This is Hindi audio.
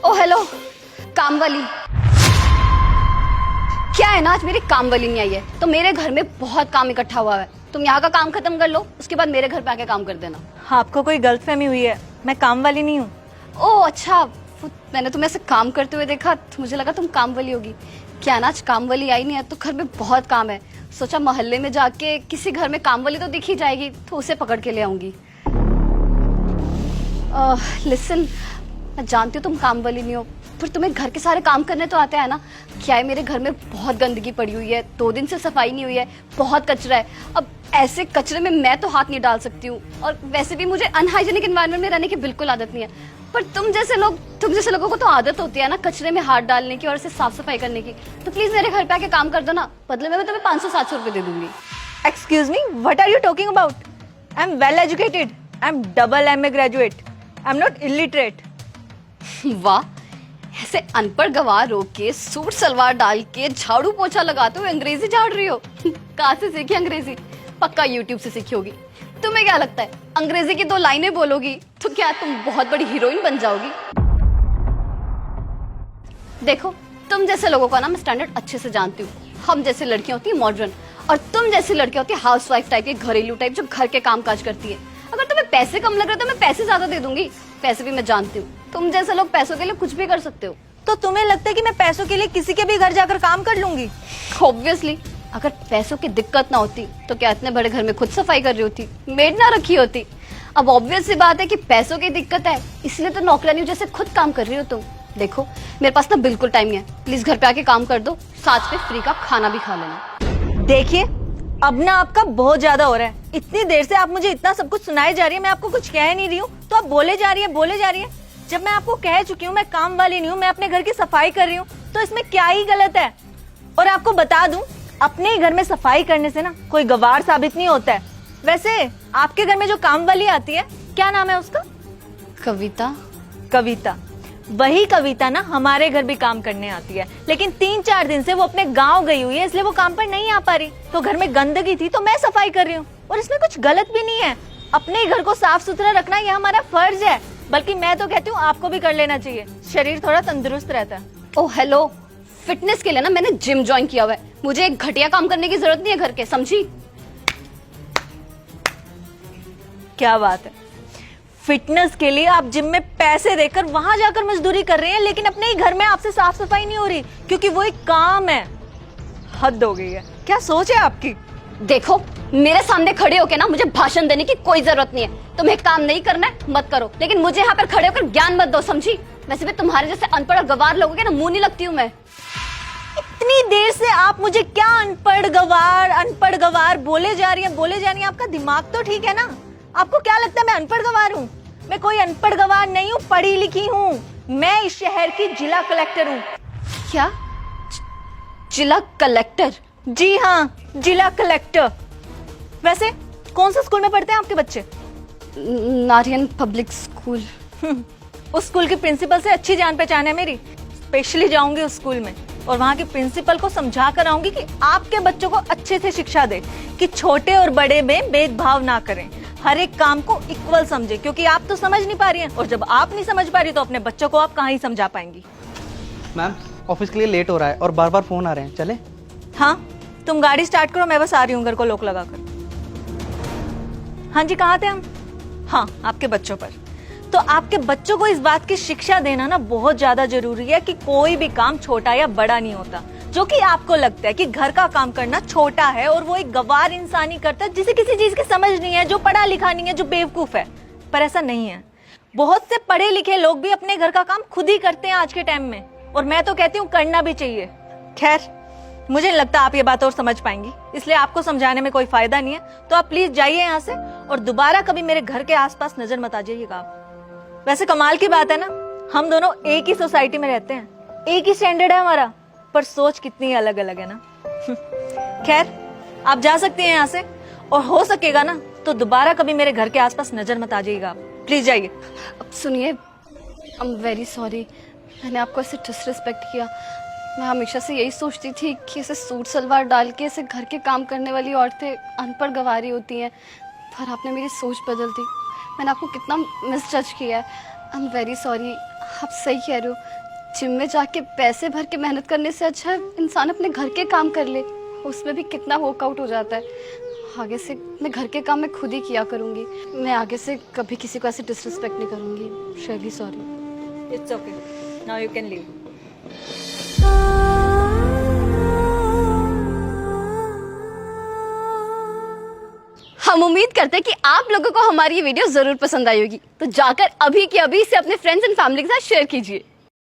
ओ हेलो, काम वाली। क्या है ना, आज मेरी काम वाली नहीं आई है तो मेरे घर में बहुत काम इकट्ठा हुआ है। तुम यहाँ का काम खत्म कर लो, उसके बाद मेरे घर पे आके काम कर देना। आपको कोई गलतफहमी हुई है, मैं काम वाली नहीं हूँ। ओह अच्छा, मैंने तुम्हें ऐसे काम करते हुए देखा तो मुझे लगा तुम काम वाली होगी। क्या ना, आज काम वाली आई नहीं है तो घर में बहुत काम है। सोचा मोहल्ले में जाके किसी घर में काम वाली तो दिख ही जाएगी तो उसे पकड़ के ले आऊंगी। लिसन, मैं जानती हूँ तुम काम वाली नहीं हो, पर तुम्हें घर के सारे काम करने तो आते हैं ना। क्या है, मेरे घर में बहुत गंदगी पड़ी हुई है, 2 दिन से सफाई नहीं हुई है, बहुत कचरा है। अब ऐसे कचरे में मैं तो हाथ नहीं डाल सकती हूँ, और वैसे भी मुझे अनहाइजीनिक एनवायरनमेंट में रहने की बिल्कुल आदत नहीं है। पर तुम जैसे लोगों को तो आदत होती है ना कचरे में हाथ डालने की और इसे साफ सफाई करने की। तो प्लीज मेरे घर पे आके काम कर दो ना, बदले में मैं तुम्हें 500-700 रुपए दे दूंगी। Excuse me, what are you talking about? I am well educated, I am double MA graduate, I am not illiterate. वाह, ऐसे अनपढ़ गवार हो के सूट सलवार डाल के झाड़ू पोछा लगाते हुए अंग्रेजी झाड़ रही हो। कहाँ से सीखी अंग्रेजी? पक्का यूट्यूब से सीखी होगी। तुम्हें क्या लगता है अंग्रेजी की 2 लाइनें बोलोगी तो क्या तुम बहुत बड़ी हीरोइन बन जाओगी? देखो, तुम जैसे लोगों का ना मैं स्टैंडर्ड अच्छे से जानती हूँ। हम जैसी लड़कियां होती है मॉडर्न, और तुम जैसी लड़कियां होती है हाउसवाइफ टाइप की, घरेलू टाइप, जो घर के काम काज करती है। अगर तुम्हें पैसे कम लग रहे तो मैं पैसे ज्यादा दे दूंगी। पैसे भी मैं जानती हूँ, तुम जैसे लोग पैसों के लिए कुछ भी कर सकते हो। तो तुम्हें लगता है कि मैं पैसों के लिए किसी के भी घर जाकर काम कर लूंगी? ऑब्वियसली, अगर पैसों की दिक्कत ना होती तो क्या इतने बड़े घर में खुद सफाई कर रही होती, मेड ना रखी होती? अब ऑब्वियस सी बात है कि पैसों की दिक्कत है, इसलिए तो नौकरानी जैसे खुद काम कर रही हो तुम। देखो, मेरे पास ना बिल्कुल टाइम नहीं है, प्लीज घर पे आके काम कर दो, साथ में फ्री का खाना भी खा लेना। देखिए, अब ना आपका बहुत ज्यादा हो रहा है। इतनी देर से आप मुझे इतना सब कुछ सुनाए जा रही है, मैं आपको कुछ कह नहीं रही हूँ तो आप बोले जा रही है। जब मैं आपको कह चुकी हूँ मैं काम वाली नहीं हूँ, मैं अपने घर की सफाई कर रही हूँ, तो इसमें क्या ही गलत है? और आपको बता दूं, अपने ही घर में सफाई करने से ना कोई गवार साबित नहीं होता है। वैसे आपके घर में जो काम वाली आती है, क्या नाम है उसका? कविता। कविता, वही कविता ना हमारे घर भी काम करने आती है, लेकिन 3-4 दिन से वो अपने गांव गई हुई है, इसलिए वो काम पर नहीं आ पा रही। तो घर में गंदगी थी तो मैं सफाई कर रही हूँ, और इसमें कुछ गलत भी नहीं है। अपने घर को साफ सुथरा रखना यह हमारा फर्ज है, बल्कि मैं तो कहती हूँ आपको भी कर लेना चाहिए, शरीर थोड़ा तंदुरुस्त रहता है। ओ हेलो, फिटनेस के लिए ना मैंने जिम ज्वाइन किया हुआ है, मुझे एक घटिया काम करने की जरूरत नहीं है घर के, समझी? क्या बात है, फिटनेस के लिए आप जिम में पैसे देकर वहां जाकर मजदूरी कर रहे हैं, लेकिन अपने ही घर में आपसे साफ सफाई नहीं हो रही क्योंकि वो एक काम है। हद हो गई है, क्या सोच है आपकी? देखो, मेरे सामने खड़े होके ना मुझे भाषण देने की कोई जरूरत नहीं है। तुम्हें काम नहीं करना है मत करो, लेकिन मुझे यहाँ पर खड़े होकर ज्ञान मत दो, समझी? वैसे भी तुम्हारे जैसे अनपढ़ और गवार लोगों के ना मुंह नहीं लगती हूँ मैं। इतनी देर से आप मुझे क्या अनपढ़ गवार बोले जा रही हैं। आपका दिमाग तो ठीक है ना? आपको क्या लगता है मैं अनपढ़ गवार हूँ? मैं कोई अनपढ़ गवार नहीं हूँ, पढ़ी लिखी हूँ। मैं इस शहर की जिला कलेक्टर हूँ। क्या? जिला कलेक्टर? जी हाँ, जिला कलेक्टर। वैसे कौन सा स्कूल में पढ़ते हैं आपके बच्चे? नारियन पब्लिक स्कूल। उस स्कूल की प्रिंसिपल से अच्छी जान पहचान है मेरी। स्पेशली जाऊंगी उस स्कूल में और वहाँ की प्रिंसिपल को समझा कर आऊंगी कि आपके बच्चों को अच्छे से शिक्षा दे, कि छोटे और बड़े में भेदभाव ना करें, हर एक काम को इक्वल समझे, क्योंकि आप तो समझ नहीं पा रही हैं, और जब आप नहीं समझ पा रही तो अपने बच्चों को आप कहाँ ही समझा पाएंगी। मैम, ऑफिस के लिए लेट हो रहा है और बार बार फोन आ रहे हैं, चले? हाँ, तुम गाड़ी स्टार्ट करो, मैं बस आ रही हूँ घर को लॉक लगाकर। हाँ जी, कहाँ थे हम? हाँ, आपके बच्चों पर। तो आपके बच्चों को इस बात की शिक्षा देना ना बहुत ज्यादा जरूरी है कि कोई भी काम छोटा या बड़ा नहीं होता। जो कि आपको लगता है कि घर का काम करना छोटा है और वो एक गवार इंसान ही करता है, जिसे किसी चीज की समझ नहीं है, जो पढ़ा लिखा नहीं है, जो बेवकूफ है। पर ऐसा नहीं है, बहुत से पढ़े लिखे लोग भी अपने घर का काम खुद ही करते हैं आज के टाइम में, और मैं तो कहती हूँ करना भी चाहिए। खैर, मुझे नहीं लगता आप ये बात और समझ पाएंगी, इसलिए आपको समझाने में कोई फायदा नहीं है। तो आप प्लीज जाइए यहाँ से और दोबारा कभी मेरे घर के आसपास नजर मत आ जाइएगा आप। वैसे कमाल की बात है ना, हम दोनों एक ही सोसाइटी में रहते हैं, एक ही स्टैंडर्ड है हमारा, पर सोच कितनी अलग अलग है ना। खैर, आप जा सकती हैं यहाँ से, और हो सकेगा ना तो दोबारा कभी मेरे घर के आसपास नजर मत आ जाइएगा आप। प्लीज जाइए। अब सुनिए, आई एम वेरी सॉरी, मैंने आपको ऐसे डिसरिस्पेक्ट किया। मैं हमेशा से यही सोचती थी कि ऐसे सूट सलवार डाल के ऐसे घर के काम करने वाली औरतें अनपढ़ गवारी होती हैं, पर आपने मेरी सोच बदल दी। मैंने आपको कितना मिसजज किया है। I am very sorry. आप सही कह रहे हो, जिम में जाके पैसे भर के मेहनत करने से अच्छा है इंसान अपने घर के काम कर ले, उसमें भी कितना वर्कआउट हो जाता है। आगे से मैं घर के काम मैं खुद ही किया करूँगी। मैं आगे से कभी किसी को ऐसे डिसरिस्पेक्ट नहीं करूँगी। Really sorry. It's okay, now you can leave. हम उम्मीद करते हैं कि आप लोगों को हमारी ये वीडियो जरूर पसंद आई होगी, तो जाकर अभी के अभी इसे अपने फ्रेंड्स एंड फैमिली के साथ शेयर कीजिए।